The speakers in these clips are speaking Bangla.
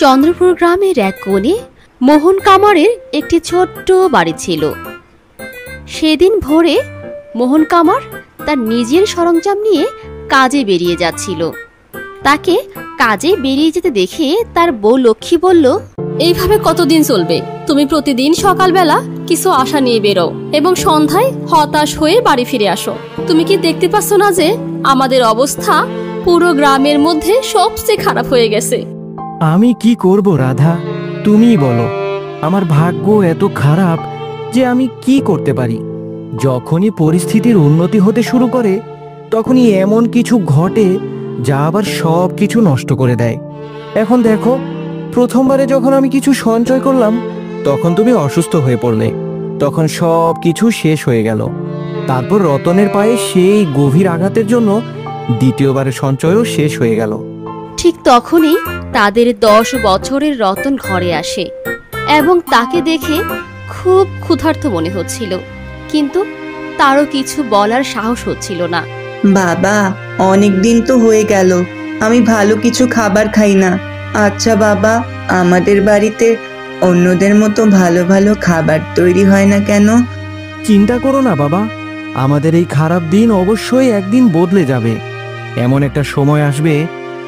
চন্দ্রপুর গ্রামের এক কোণে মোহন কামারের একটি ছোট্ট বাড়ি ছিল। সেদিন ভোরে মোহন কামার তার নিজের সরঞ্জাম নিয়ে কাজে বেরিয়ে যাচ্ছিল। তাকে কাজে বেরিয়ে যেতে দেখে তার বউ লক্ষ্মী বলল, এইভাবে কতদিন চলবে? তুমি প্রতিদিন সকালবেলা কিছু আশা নিয়ে বেরো এবং সন্ধ্যায় হতাশ হয়ে বাড়ি ফিরে আসো। তুমি কি দেখতে পাচ্ছ না যে আমাদের অবস্থা পুরো গ্রামের মধ্যে সবচেয়ে খারাপ হয়ে গেছে? আমি কি করব রাধা, তুমিই বলো। আমার ভাগ্য এত খারাপ যে আমি কি করতে পারি। যখনই পরিস্থিতির উন্নতি হতে শুরু করে তখনই এমন কিছু ঘটে যা আবার সব কিছু নষ্ট করে দেয়। এখন দেখো, প্রথমবারে যখন আমি কিছু সঞ্চয় করলাম তখন তুমি অসুস্থ হয়ে পড়লে, তখন সব কিছু শেষ হয়ে গেল। তারপর রতনের পায়ে সেই গভীর আঘাতের জন্য দ্বিতীয়বারের সঞ্চয়ও শেষ হয়ে গেল। ঠিক তখনই তাদের 10 বছরের রতন ঘরে আসে এবং তাকে দেখে খুব ক্ষুধার্ত মনে হচ্ছিল, কিন্তু তারও কিছু বলার সাহস হচ্ছিল না। বাবা, অনেক দিন তো হয়ে গেল আমি ভালো কিছু খাবার খাই না। আচ্ছা বাবা, আমাদের বাড়িতে অন্যদের মতো ভালো ভালো খাবার তৈরি হয় না কেন? চিন্তা করো না বাবা, আমাদের এই খারাপ দিন অবশ্যই একদিন বদলে যাবে। এমন একটা সময় আসবে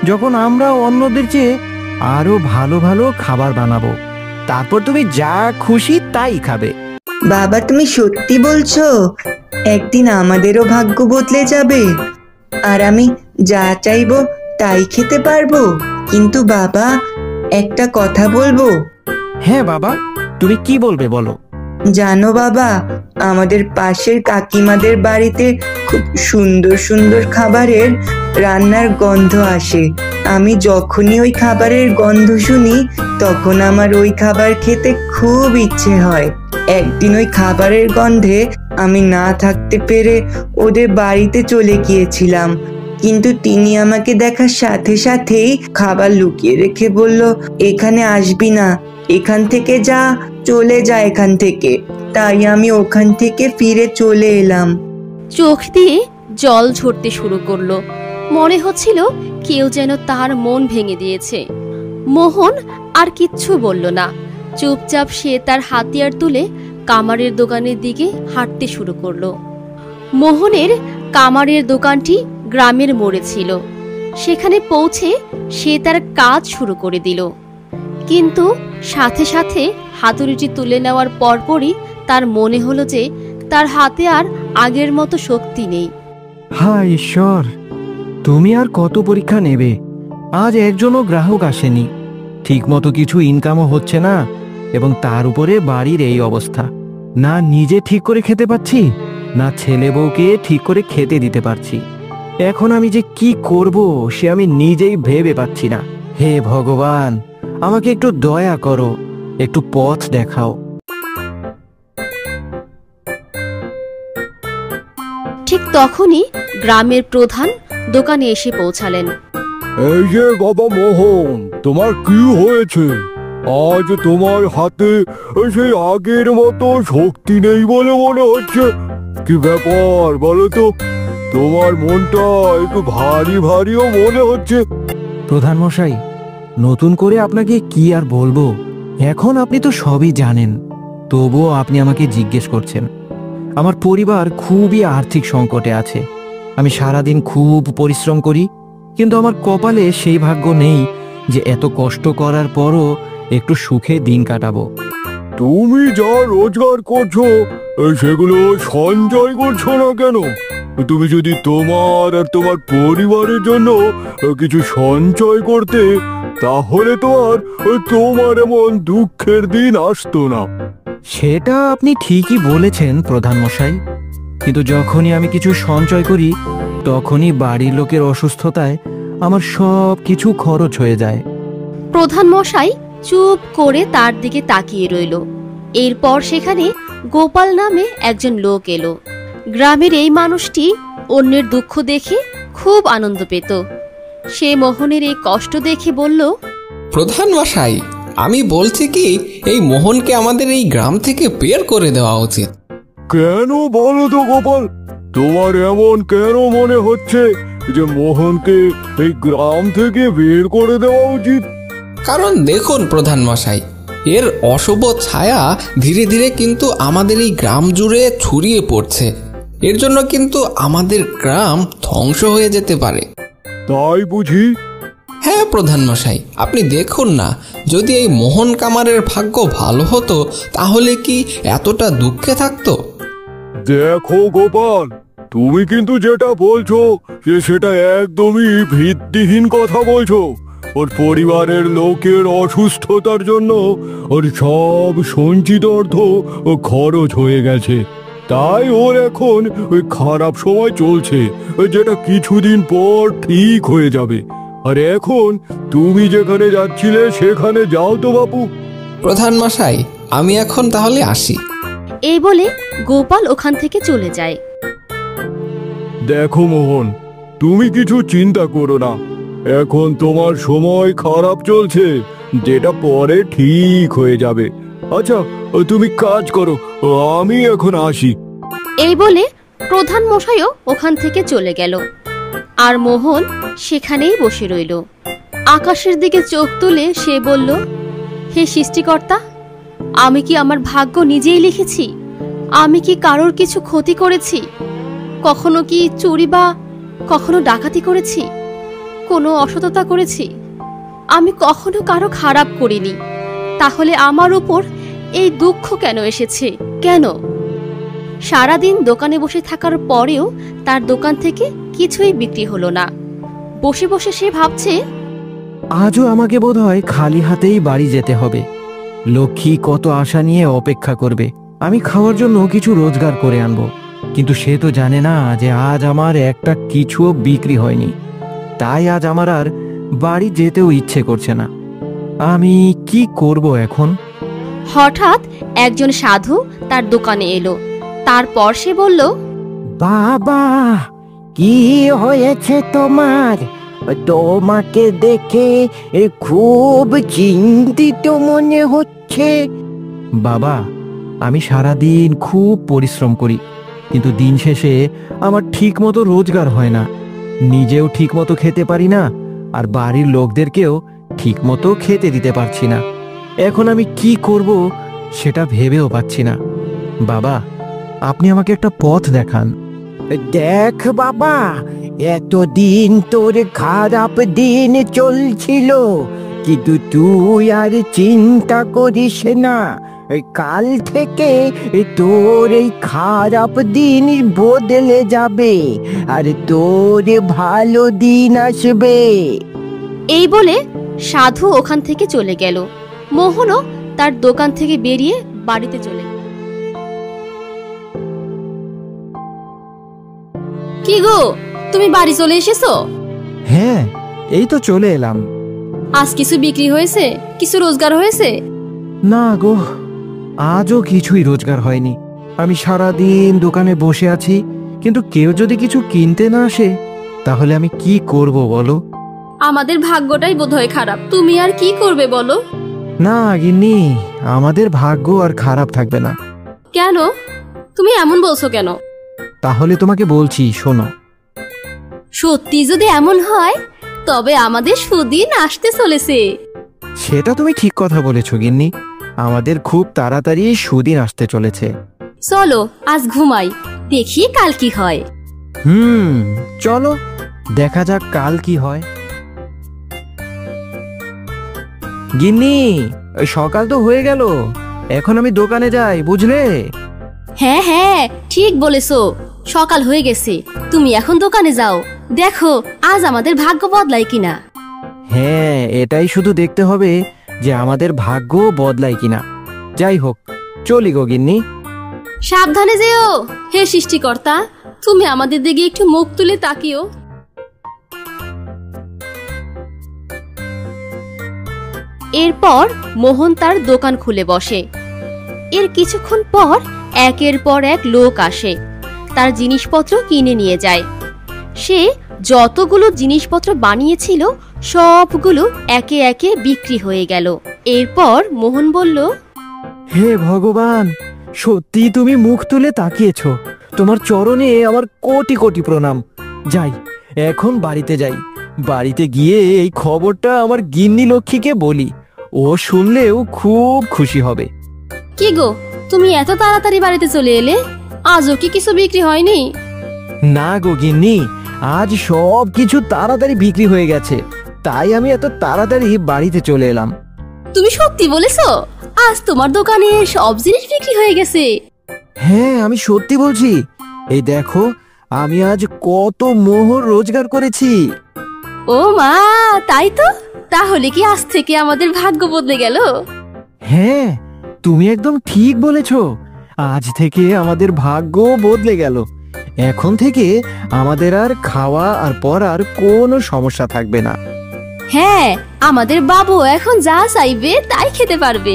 যখন আমরা অন্যদের চেয়ে আরো ভালো ভালো খাবার বানাবো। তারপর তুমি যা খুশি তাই খাবে। বাবা, তুমি সত্যি বলছো? একদিন আমাদেরও ভাগ্য বদলে যাবে আর আমি যা চাইবো তাই খেতে পারবো? কিন্তু বাবা, একটা কথা বলবো। হ্যাঁ বাবা, তুমি কি বলবে বলো। জানো বাবা, আমাদের পাশের কাকিমাদের বাড়িতে খুব সুন্দর সুন্দর খাবারের রান্নার গন্ধ আসে। আমি যখনই ওই খাবারের গন্ধ শুনি তখন আমার ওই খাবার খেতে খুব ইচ্ছে হয়। একদিন ওই খাবারের গন্ধে আমি না থাকতে পেরে ওদের বাড়িতে চলে গিয়েছিলাম, কিন্তু তিনি আমাকে দেখার সাথে সাথেই খাবার লুকিয়ে রেখে বলল, এখানে আসবি না, এখান থেকে যা, চলে যা এখান থেকে। তাই আমি ওখান থেকে ফিরে চলে এলাম। চোখ দিয়ে জল ঝরতে শুরু করলো। মনে হচ্ছিল কেউ যেন তার মন ভেঙে দিয়েছে। মোহন আর কিচ্ছু বলল না। চুপচাপ সে তার হাতিয়ার তুলে কামারের দোকানের দিকে হাঁটতে শুরু করলো। মোহনের কামারের দোকানটি গ্রামের মোড়ে ছিল। সেখানে পৌঁছে সে তার কাজ শুরু করে দিল, কিন্তু সাথে সাথে হাতুড়িটি তুলে নেওয়ার পরপরই তার মনে হলো যে তার হাতে আর আগের মতো শক্তি নেই। হায় ঈশ্বর, তুমি আর কত পরীক্ষা নেবে? আজ একজনও গ্রাহক আসেনি, ঠিক মতো কিছু ইনকামও হচ্ছে না, এবং তার উপরে বাড়ির এই অবস্থা। না নিজে ঠিক করে খেতে পাচ্ছি, না ছেলে বউকে ঠিক করে খেতে দিতে পারছি। এখন আমি যে কি করব সে আমি নিজেই ভেবে পাচ্ছি না। হে ভগবান, আমাকে একটু দয়া করো, একটু পথ দেখাও। ঠিক তখনই গ্রামের প্রধান দোকানে এসে পৌঁছালেন। এই যে বাবা মোহন, তোমার কি হয়েছে? আজ তোমার হাতে সেই আগের মতো শক্তি নেই বলে মনে হচ্ছে। কি ব্যাপার বলো তো? তোমার মনটা একটু ভারী ভারীও মনে হচ্ছে। প্রধান মশাই, নতুন করে আপনাকে কি আর বলবো, এখন আপনি তো সবই জানেন, তবুও আপনি আমাকে জিজ্ঞেস করছেন। আমার পরিবার খুবই আর্থিক সংকটে আছে। আমি সারাদিন খুব পরিশ্রম করি, কিন্তু আমার কপালে সেই ভাগ্য নেই যে এত কষ্ট করার পরও একটু সুখে দিন কাটাবো। তুমি যা রোজগার করছো সেগুলো সঞ্চয় করছো না কেন? তুমি যদি তোমার আর তোমার পরিবারের জন্য কিছু সঞ্চয় করতে, তাহলে তো আর তোমার এমন দুঃখের দিন আসতো না। সেটা আপনি ঠিকই বলেছেন প্রধান মশাই, কিন্তু যখনই আমি কিছু সঞ্চয় করি তখনই বাড়ির লোকের অসুস্থতায় আমার সব কিছু খরচ হয়ে যায়। প্রধান মশাই চুপ করে তার দিকে তাকিয়ে রইল। এরপর সেখানে গোপাল নামে একজন লোক এলো। গ্রামের এই মানুষটি অন্যের দুঃখ দেখে খুব আনন্দ পেত। সে মোহনের এই কষ্ট দেখে বলল, প্রধান মশাই, আমি বলছি কি, এই মোহনকে আমাদের এই গ্রাম থেকে বের করে দেওয়া উচিত। কেন বলো তো গোপাল, তোমার এমন কেন মনে হচ্ছে যে মোহনকে এই গ্রাম থেকে বের করে দেওয়া উচিত? কারণ দেখুন প্রধান মশাই, এর অশুভ ছায়া ধীরে ধীরে কিন্তু আমাদের এই গ্রাম জুড়ে ছড়িয়ে পড়ছে। এর জন্য কিন্তু আমাদের গ্রাম ধ্বংস হয়ে যেতে পারে। তাই বুঝি? হ্যাঁ প্রধান মশাই, আপনি দেখুন না, যদি এই মোহন কামারের ভাগ্য ভালো হতো তাহলে কি এতটা দুঃখে থাকতো? দেখো গোপাল, তুমি কিন্তু যেটা বলছো সেটা একদমই ভিত্তিহীন কথা বলছো। ওর পরিবারের লোকের অসুস্থতার জন্য ওর সব সঞ্চিত অর্থ খরচ হয়ে গেছে, তাই ওর এখন ওই খারাপ সময় চলছে, যেটা কিছুদিন পর ঠিক হয়ে যাবে। আর এখন তুমি যেখানে যাচ্ছিলে সেখানে যাও তো বাপু। প্রধান মশাই, আমি এখন তাহলে আসি। এই বলে গোপাল ওখান থেকে চলে যায়। দেখো মোহন, তুমি কিছু চিন্তা করো না, এখন তোমার সময় খারাপ চলছে, যেটা পরে ঠিক হয়ে যাবে। আচ্ছা, তুমি কাজ করো, আমি এখন আসি। এই বলে প্রধান মশাইও ওখান থেকে চলে গেল, আর মোহন সেখানেই বসে রইল। আকাশের দিকে চোখ তুলে সে বলল, হে সৃষ্টিকর্তা, আমি কি আমার ভাগ্য নিজেই লিখেছি? আমি কি কারোর কিছু ক্ষতি করেছি? কখনো কি চুরি বা কখনো ডাকাতি করেছি? কোনো অসততা করেছি? আমি কখনো কারো খারাপ করিনি, তাহলে আমার উপর এই দুঃখ কেন এসেছে? কেন? সারাদিন দোকানে বসে থাকার পরেও তার দোকান থেকে কিছুই বিক্রি হলো না। বসে বসে সে ভাবছে, আজও আমাকে বোধহয় খালি হাতেই বাড়ি যেতে হবে। লক্ষ্মী কত আশা নিয়ে অপেক্ষা করবে আমি খাওয়ার জন্য কিছু রোজগার করে আনবো, কিন্তু সে তো জানে না যে আজ আমার একটা কিছুও বিক্রি হয়নি। তাই আজ আমার আর বাড়ি যেতেও ইচ্ছে করছে না। আমি কি করব এখন? হঠাৎ একজন সাধু তার দোকানে এলো। তারপর সে বলল, বাবা, কি হয়েছে তোমার? তোমাকে দেখে খুব চিন্তিত মনে হচ্ছে। বাবা, আমি সারাদিন খুব পরিশ্রম করি, কিন্তু দিন শেষে আমার ঠিক মতো রোজগার হয় না। নিজেও ঠিক মতো খেতে পারি না, আর বাড়ির লোকদেরকেও ঠিক মতো খেতে দিতে পারছি না। এখন আমি কি করব সেটা ভেবেও পাচ্ছি না। বাবা, আপনি আমাকে একটা পথ দেখান। দেখ বাবা, এতদিন তোর খারাপ দিন চলছিল, কিন্তু তুই আর চিন্তা করিস না। কাল থেকে তোর এই খারাপ দিন বদলে যাবে, আর তোর ভালো দিন আসবে। এই বলে সাধু ওখান থেকে চলে গেল। মোহনও তার দোকান থেকে বেরিয়ে বাড়িতে চলে গেল। কি গো, তুমি বাড়ি চলে এসেছো? হ্যাঁ, এই তো চলে এলাম। আজ কিছু বিক্রি হয়েছে? কিছু রোজগার হয়েছে? না গো, আজও কিছুই রোজগার হয়নি। আমি সারাদিন দোকানে বসে আছি, কিন্তু কেউ যদি কিছু কিনতে না আসে তাহলে আমি কি করব বলো? আমাদের ভাগ্যটাই বোধহয় খারাপ। তুমি আর কি করবে বলো? না গিন্নি, আমাদের ভাগ্য আর খারাপ থাকবে না। কেন? তুমি এমন বলছো কেন? তাহলে তোমাকে বলছি, শোনো। সত্যি যদি এমন হয় তবে আমাদের সুদিন আসতে চলেছে। সেটা তুমি ঠিক কথা বলেছো গিন্নি, আমাদের খুব তাড়াতাড়ি সুদিন আসতে চলেছে। চলো আজ ঘুমাই, দেখি কাল কি হয়। চলো দেখা যাক কাল কি হয়। গিন্নি, ওই সকাল তো হয়ে গেল, এখন আমি দোকানে যাই, বুঝলে? হ্যাঁ হ্যাঁ, ঠিক বলেছো, সকাল হয়ে গেছে। তুমি এখন দোকানে যাও, দেখো আজ আমাদের ভাগ্য বদলায় কিনা। হ্যাঁ, এটাই শুধু দেখতে হবে যে আমাদের ভাগ্য বদলায় কিনা। যাই হোক, চলি গো গিন্নি। সাবধানে যেও। হে সৃষ্টিকর্তা, তুমি আমাদের দিকে একটু মুখ তুলে তাকিও। এরপর মোহন তার দোকান খুলে বসে। এর কিছুক্ষণ পর একের পর এক লোক আসে, তার জিনিসপত্র কিনে নিয়ে যায়। সে যতগুলো জিনিসপত্র বানিয়েছিল সবগুলো একে একে বিক্রি হয়ে গেল। এরপর মোহন বলল, হে ভগবান, সত্যি তুমি মুখ তুলে তাকিয়েছো। তোমার চরণে আমার কোটি কোটি প্রণাম। যাই, এখন বাড়িতে যাই, বাড়িতে গিয়ে এই খবরটা আমার গিন্নি লক্ষ্মীকে বলি। ও শুনলেও খুব খুশি হবে। কি গো, তুমি এত তাড়াতাড়ি বাড়িতে চলে এলে? আজও কি কিছু বিক্রি হয়নি? না গো গিন্নি, আজ সব কিছু তাড়াতাড়ি বিক্রি হয়ে গেছে, তাই আমি এত তাড়াতাড়ি বাড়িতে চলে এলাম। তুমি সত্যি বলেছো? আজ তোমার দোকানে সব জিনিস বিক্রি হয়ে গেছে? হ্যাঁ, আমি সত্যি বলছি। এই দেখো, আমি আজ কত মোহর রোজগার করেছি। ও মা, তাই তো? তাহলে কি আজ থেকে আমাদের ভাগ্য বদলে গেল? হ্যাঁ, তুমি একদম ঠিক বলেছো। আজ থেকে আমাদের ভাগ্য বদলে গেল। এখন থেকে আমাদের আর খাওয়া আর পড়ার কোনো সমস্যা থাকবে না। হ্যাঁ, আমাদের বাবু এখন যা চাইবে তাই খেতে পারবে।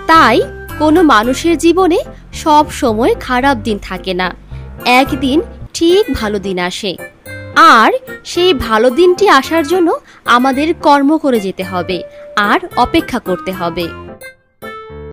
তাই কোনো মানুষের জীবনে সব সময় খারাপ দিন থাকে না, একদিন ঠিক ভালো দিন আসে। আর সেই ভালো দিনটি আসার জন্য আমাদের কর্ম করে যেতে হবে আর অপেক্ষা করতে হবে।